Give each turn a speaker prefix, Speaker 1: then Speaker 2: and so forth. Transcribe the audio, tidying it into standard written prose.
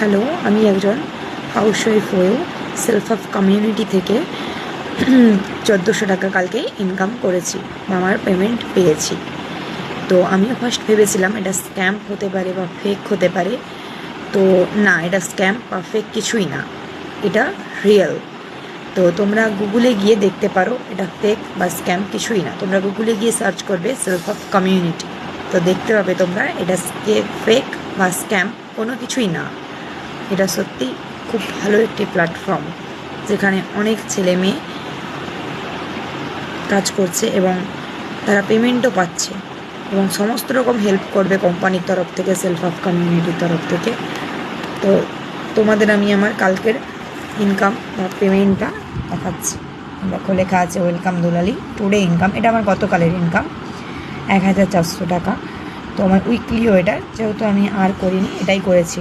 Speaker 1: Hello, আমি একজন housewife হয়েও সেলফ হেল্প কমিউনিটি থেকে 1400 টাকা কালকে ইনকাম করেছি বা আমার পেমেন্ট পেয়েছি। তো আমিও ফার্স্ট ভেবেছিলাম এটা স্ক্যাম হতে পারে বা ফেক হতে পারে। তো না, এটা স্ক্যাম বা ফেক কিছুই না, এটা রিয়েল। তো তোমরা গুগলে গিয়ে দেখতে পারো, এটা ফেক বা স্ক্যাম কিছুই না। তোমরা গুগলে গিয়ে সার্চ করবে সেলফ হেল্প কমিউনিটি, তো দেখতে পাবে তোমরা এটা ফেক বা স্ক্যাম কোনো কিছুই না। এটা সত্যি খুব ভালো একটি প্ল্যাটফর্ম, যেখানে অনেক ছেলে মেয়ে কাজ করছে এবং তারা পেমেন্টও পাচ্ছে এবং সমস্ত রকম হেল্প করবে কোম্পানির তরফ থেকে, সেলফ হেল্প কমিউনিটির তরফ থেকে। তো তোমাদের আমি আমার কালকের ইনকাম বা পেমেন্টটা দেখাচ্ছি। দেখো লেখা আছে ওয়েলকাম দুলালি, টুডে ইনকাম। এটা আমার গতকালের ইনকাম 1400 টাকা। তো আমার উইকলিও এটা, যেহেতু আমি আর করিনি, এটাই করেছি।